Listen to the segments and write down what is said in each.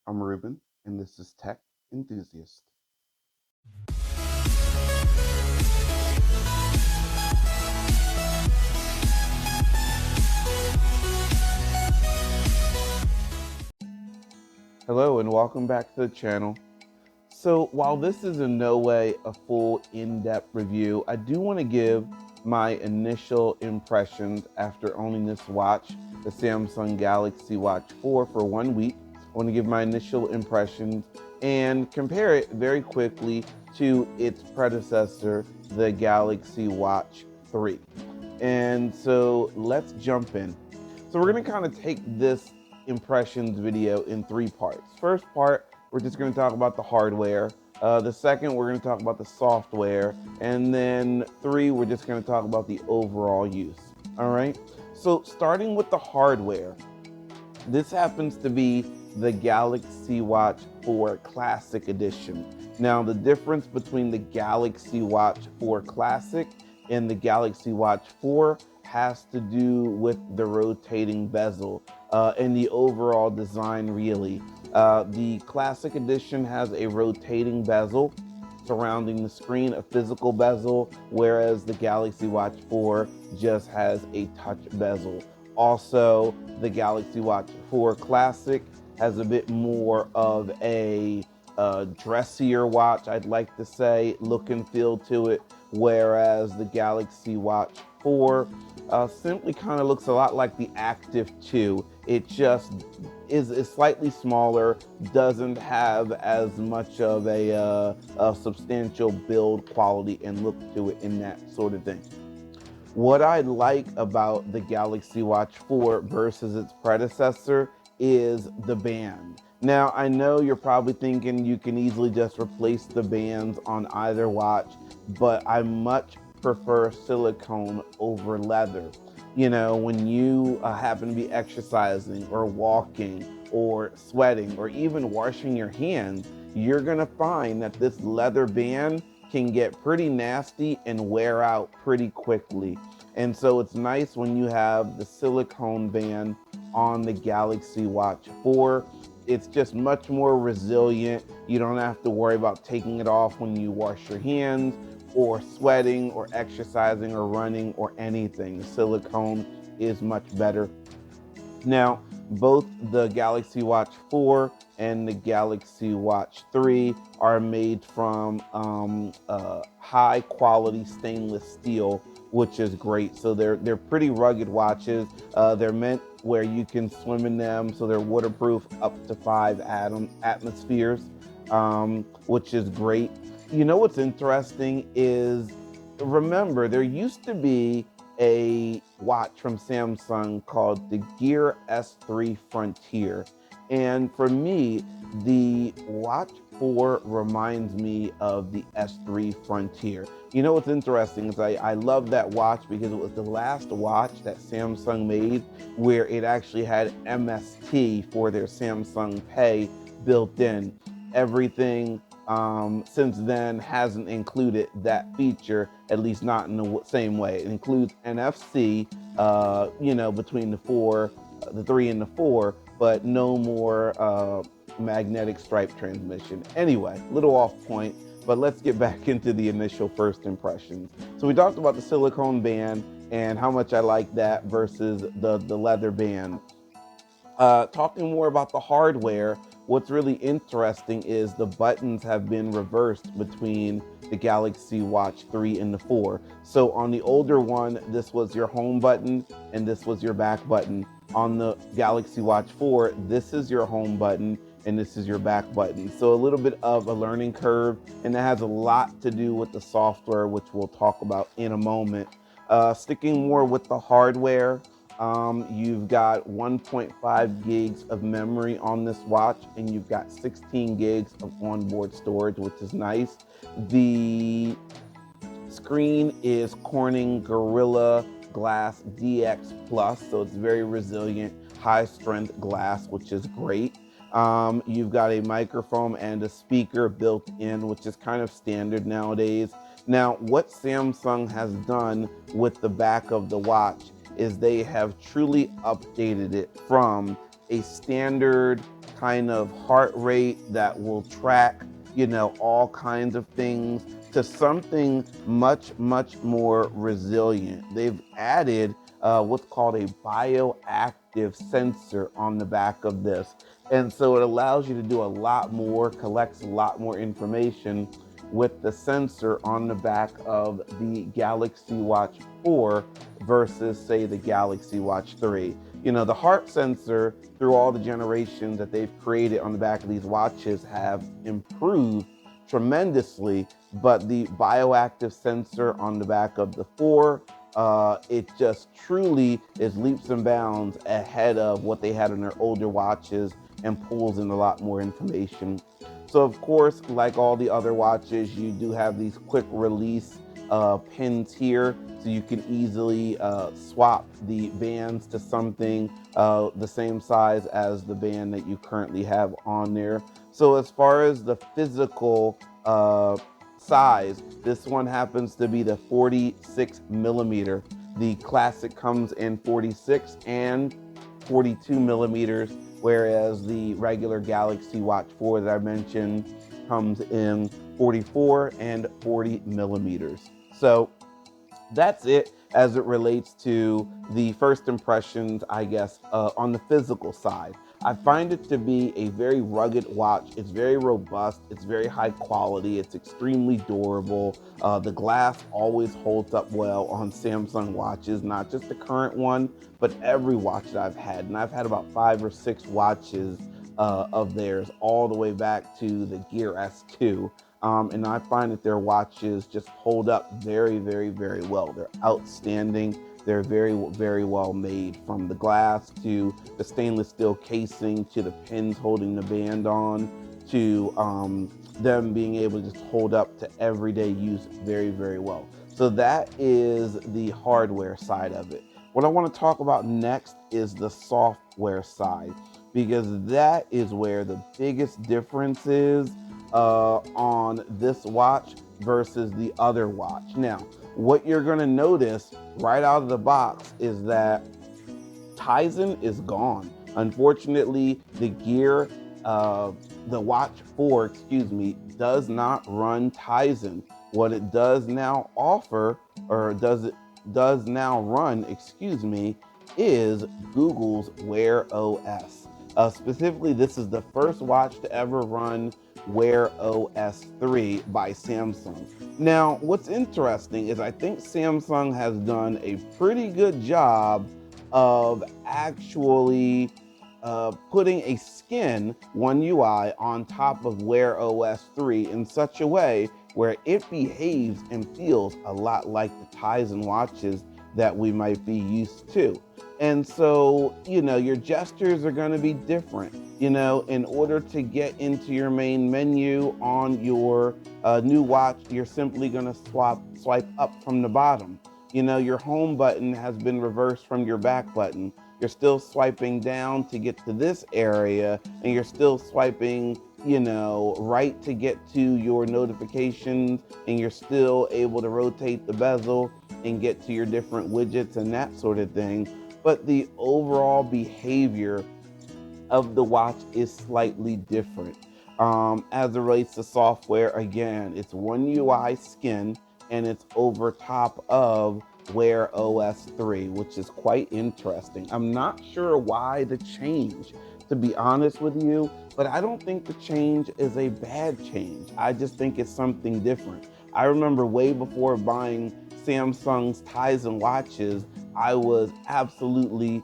I'm Ruben, and this is Tech Enthusiast. Hello, and welcome back to the channel. So while this is in no way a full in-depth review, I do want to give my initial impressions after owning this watch, the Samsung Galaxy Watch 4 for 1 week. I want to give my initial impressions and compare it very quickly to its predecessor, the Galaxy Watch 3. And so let's jump in. So we're going to kind of take this impressions video in 3 parts. First part, we're just going to talk about the hardware. The second, we're going to talk about the software. And then 3, we're just going to talk about the overall use. All right. So starting with the hardware, this happens to be the Galaxy Watch 4 Classic Edition. Now, the difference between the Galaxy Watch 4 Classic and the Galaxy Watch 4 has to do with the rotating bezel and the overall design, really. The Classic Edition has a rotating bezel surrounding the screen, a physical bezel, whereas the Galaxy Watch 4 just has a touch bezel. Also, the Galaxy Watch 4 Classic has a bit more of a dressier watch, I'd like to say, look and feel to it, whereas the Galaxy Watch 4 simply kind of looks a lot like the Active 2. It just is slightly smaller, doesn't have as much of a substantial build quality and look to it in that sort of thing. What I like about the Galaxy Watch 4 versus its predecessor is the band. Now, I know you're probably thinking you can easily just replace the bands on either watch, but I much prefer silicone over leather. You know, when you happen to be exercising or walking or sweating or even washing your hands, you're gonna find that this leather band can get pretty nasty and wear out pretty quickly. And so it's nice when you have the silicone band on the Galaxy Watch 4. It's just much more resilient. You don't have to worry about taking it off when you wash your hands or sweating or exercising or running or anything. Silicone is much better. Now, both the Galaxy Watch 4 and the Galaxy Watch 3 are made from high quality stainless steel, which is great. So they're pretty rugged watches. They're meant where you can swim in them, so they're waterproof up to 5 atmospheres, which is great. You know what's interesting is, remember, there used to be a watch from Samsung called the Gear S3 Frontier. And for me, the Watch 4 reminds me of the S3 Frontier. You know what's interesting is I love that watch because it was the last watch that Samsung made where it actually had MST for their Samsung Pay built in. Everything since then hasn't included that feature, at least not in the same way. It includes NFC, you know, between the 3 and the 4, but no more magnetic stripe transmission. Anyway, little off point, but let's get back into the initial first impressions. So we talked about the silicone band and how much I like that versus the leather band. Talking more about the hardware, what's really interesting is the buttons have been reversed between the Galaxy Watch 3 and the 4. So on the older one, this was your home button and this was your back button. On the Galaxy Watch 4, this is your home button and this is your back button. So a little bit of a learning curve, and that has a lot to do with the software, which we'll talk about in a moment. Sticking more with the hardware, you've got 1.5 gigs of memory on this watch, and you've got 16 gigs of onboard storage, which is nice. The screen is Corning Gorilla Glass DX Plus, so it's very resilient, high strength glass, which is great. You've got a microphone and a speaker built in, which is kind of standard nowadays. Now, what Samsung has done with the back of the watch is they have truly updated it from a standard kind of heart rate that will track, all kinds of things, to something much, much more resilient. They've added what's called a bioactive sensor on the back of this. And so it allows you to do a lot more, collects a lot more information with the sensor on the back of the Galaxy Watch 4 versus, say, the Galaxy Watch 3. The heart sensor, through all the generations that they've created on the back of these watches, have improved tremendously, but the bioactive sensor on the back of the 4, it just truly is leaps and bounds ahead of what they had in their older watches and pulls in a lot more information. So of course, like all the other watches, you do have these quick release pins here, so you can easily swap the bands to something the same size as the band that you currently have on there. So as far as the physical size, this one happens to be the 46 millimeter. The Classic comes in 46 and 42 millimeters, whereas the regular Galaxy Watch 4 that I mentioned comes in 44 and 40 millimeters. So that's it as it relates to the first impressions, I guess, on the physical side. I find it to be a very rugged watch. It's very robust. It's very high quality. It's extremely durable. The glass always holds up well on Samsung watches, not just the current one, but every watch that I've had. And I've had about 5 or 6 watches of theirs, all the way back to the Gear S2. And I find that their watches just hold up very, very, very well. They're outstanding. They're very, very well made, from the glass to the stainless steel casing to the pins holding the band on to them being able to just hold up to everyday use very, very well. So that is the hardware side of it. What I want to talk about next is the software side, because that is where the biggest difference is on this watch versus the other watch. Now, what you're going to notice right out of the box is that Tizen is gone. Unfortunately, the Watch 4, does not run Tizen. What it does now offer, or does now run, is Google's Wear OS. Specifically, this is the first watch to ever run Wear OS 3 by Samsung. Now, what's interesting is I think Samsung has done a pretty good job of actually putting a skin, One UI, on top of Wear OS 3 in such a way where it behaves and feels a lot like the Tizen watches that we might be used to. And so, your gestures are going to be different. In order to get into your main menu on your new watch, you're simply going to swipe up from the bottom. Your home button has been reversed from your back button. You're still swiping down to get to this area, and you're still swiping, right to get to your notifications, and you're still able to rotate the bezel and get to your different widgets and that sort of thing. But the overall behavior of the watch is slightly different. As it relates to software, again, it's One UI skin, and it's over top of Wear OS 3, which is quite interesting. I'm not sure why the change, to be honest with you, but I don't think the change is a bad change. I just think it's something different. I remember way before buying Samsung's Tizen watches, I was absolutely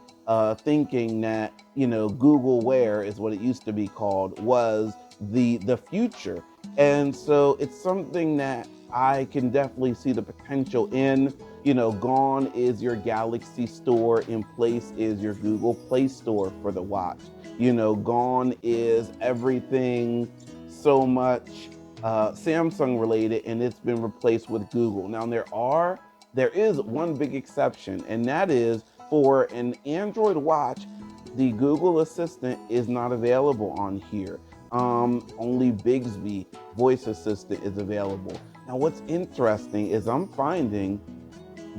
thinking that, Google Wear is what it used to be called, was the future. And so it's something that I can definitely see the potential in. Gone is your Galaxy Store, in place is your Google Play Store for the watch. Gone is everything so much Samsung related, and it's been replaced with Google. Now there is one big exception, and that is for an Android watch, the Google Assistant is not available on here. Only Bixby voice assistant is available. Now, what's interesting is I'm finding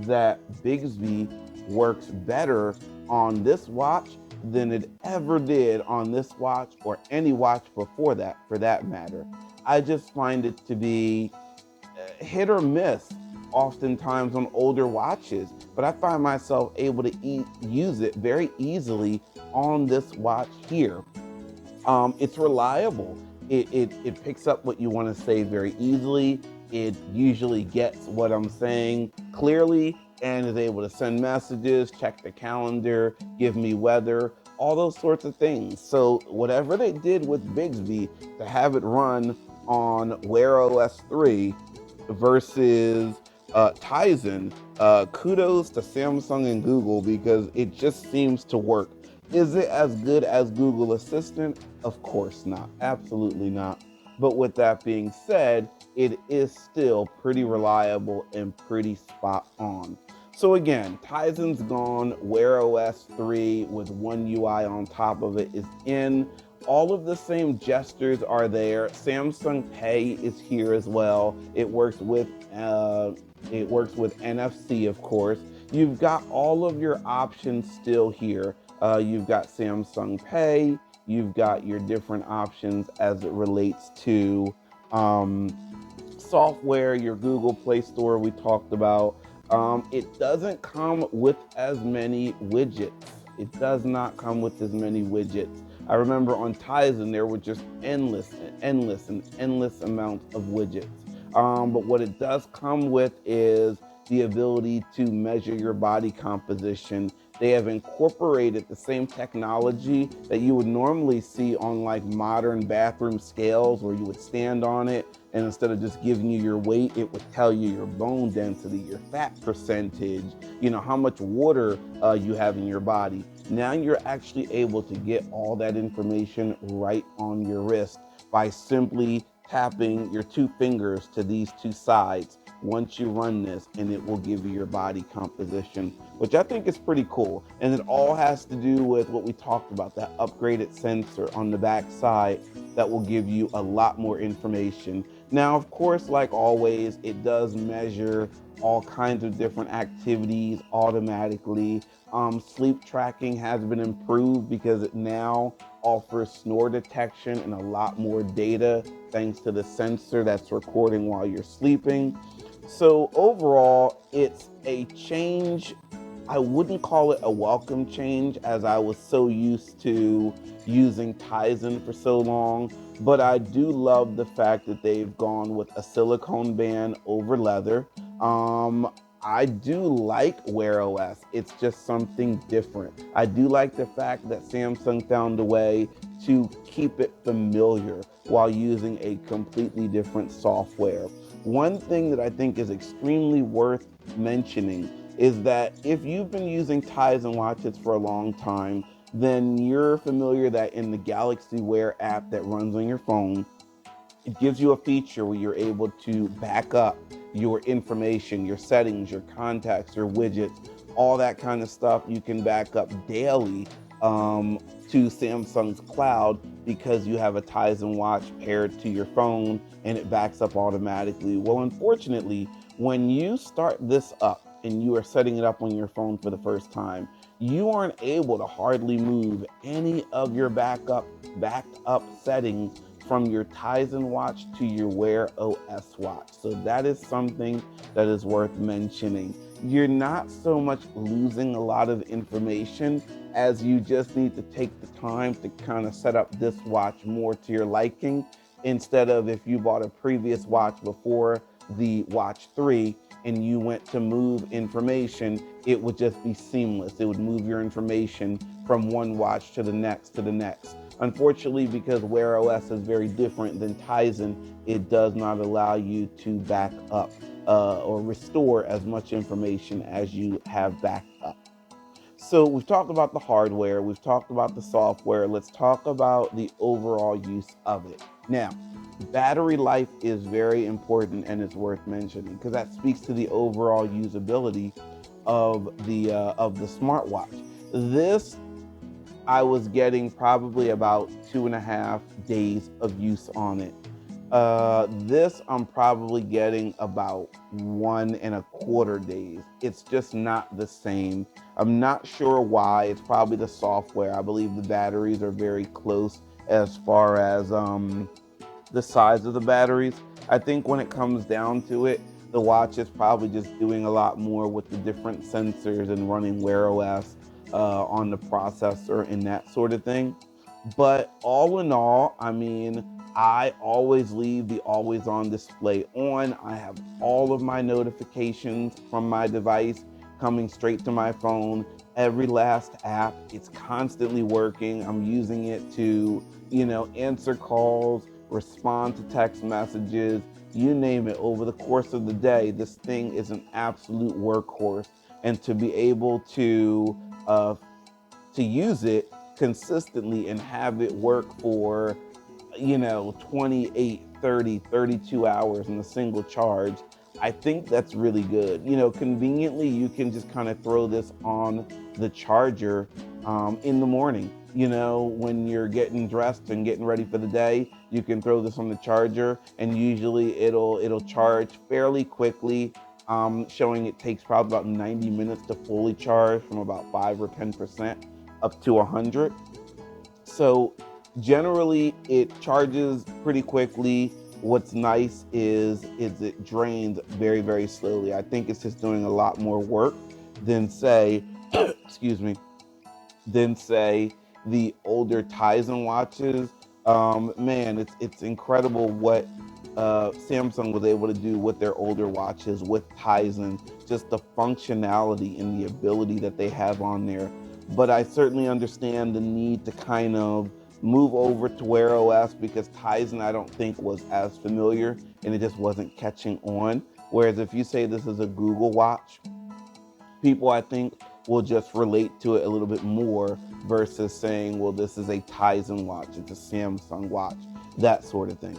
that Bixby works better on this watch than it ever did on this watch or any watch before that, for that matter. I just find it to be hit or miss oftentimes on older watches, but I find myself able to use it very easily on this watch here. It's reliable. It picks up what you want to say very easily. It usually gets what I'm saying clearly and is able to send messages, check the calendar, give me weather, all those sorts of things. So whatever they did with Bixby to have it run on Wear OS 3 versus Tizen, kudos to Samsung and Google because it just seems to work. Is it as good as Google Assistant? Of course not. Absolutely not. But with that being said, it is still pretty reliable and pretty spot on. So again, Tizen's gone, Wear OS 3 with One UI on top of it is in. All of the same gestures are there. Samsung Pay is here as well. It works with NFC, of course. You've got all of your options still here. You've got Samsung Pay. You've got your different options as it relates to software, your Google Play Store we talked about. It doesn't come with as many widgets. It does not come with as many widgets. I remember on Tizen, there were just endless amounts of widgets. But what it does come with is the ability to measure your body composition. They have incorporated the same technology that you would normally see on like modern bathroom scales where you would stand on it and instead of just giving you your weight, it would tell you your bone density, your fat percentage, how much water you have in your body. Now you're actually able to get all that information right on your wrist by simply tapping your two fingers to these two sides once you run this, and it will give you your body composition, which I think is pretty cool. And it all has to do with what we talked about, that upgraded sensor on the back side that will give you a lot more information. Now, of course, like always, it does measure all kinds of different activities automatically. Sleep tracking has been improved because it now offers snore detection and a lot more data thanks to the sensor that's recording while you're sleeping. So overall, it's a change. I wouldn't call it a welcome change as I was so used to using Tizen for so long, but I do love the fact that they've gone with a silicone band over leather. I do like Wear OS. It's just something different. I do like the fact that Samsung found a way to keep it familiar while using a completely different software. One thing that I think is extremely worth mentioning is that if you've been using Tizen watches for a long time, then you're familiar that in the Galaxy Wear app that runs on your phone, it gives you a feature where you're able to back up your information, your settings, your contacts, your widgets, all that kind of stuff. You can back up daily to Samsung's cloud because you have a Tizen watch paired to your phone and it backs up automatically. Well, unfortunately, when you start this up and you are setting it up on your phone for the first time, you aren't able to hardly move any of your backed up settings from your Tizen watch to your Wear OS watch. So that is something that is worth mentioning. You're not so much losing a lot of information as you just need to take the time to kind of set up this watch more to your liking, instead of if you bought a previous watch before the Watch 3 and you went to move information, it would just be seamless. It would move your information from one watch to the next to the next. Unfortunately, because Wear OS is very different than Tizen, it does not allow you to back up or restore as much information as you have backed up. So we've talked about the hardware, we've talked about the software. Let's talk about the overall use of it. Now, battery life is very important and it's worth mentioning because that speaks to the overall usability of the smartwatch. This, I was getting probably about 2.5 days of use on it. This I'm probably getting about 1.25 days. It's just not the same. I'm not sure why. It's probably the software. I believe the batteries are very close as far as the size of the batteries. I think when it comes down to it, the watch is probably just doing a lot more with the different sensors and running Wear OS on the processor and that sort of thing. But all in all, I mean, I always leave the always on display on. I have all of my notifications from my device coming straight to my phone. Every last app, it's constantly working. I'm using it to, answer calls, respond to text messages, you name it. Over the course of the day, this thing is an absolute workhorse. And to be able uh, to use it consistently and have it work for 28, 30, 32 hours in a single charge, I think that's really good. Conveniently, you can just kind of throw this on the charger in the morning. When you're getting dressed and getting ready for the day, you can throw this on the charger, and usually it'll charge fairly quickly. Showing it takes probably about 90 minutes to fully charge from about 5 or 10% up to 100. So generally it charges pretty quickly. What's nice is it drains very, very slowly. I think it's just doing a lot more work than say excuse me, than say the older Tizen watches. Man, it's incredible what Samsung was able to do with their older watches with Tizen, just the functionality and the ability that they have on there. But I certainly understand the need to kind of move over to Wear OS because Tizen I don't think was as familiar and it just wasn't catching on. Whereas if you say this is a Google watch, people I think will just relate to it a little bit more versus saying, well, this is a Tizen watch, it's a Samsung watch, that sort of thing.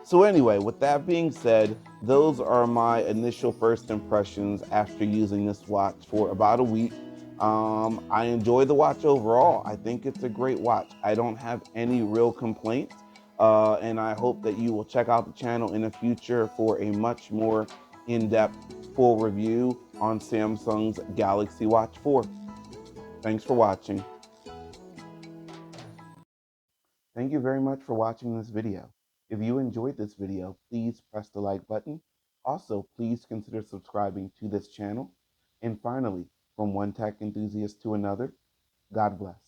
So anyway, with that being said, those are my initial first impressions after using this watch for about a week. I enjoy the watch overall. I think it's a great watch. I don't have any real complaints. And I hope that you will check out the channel in the future for a much more in-depth full review on Samsung's Galaxy Watch 4. Thanks for watching. Thank you very much for watching this video. If you enjoyed this video, please press the like button. Also, please consider subscribing to this channel. And finally, from one tech enthusiast to another, God bless.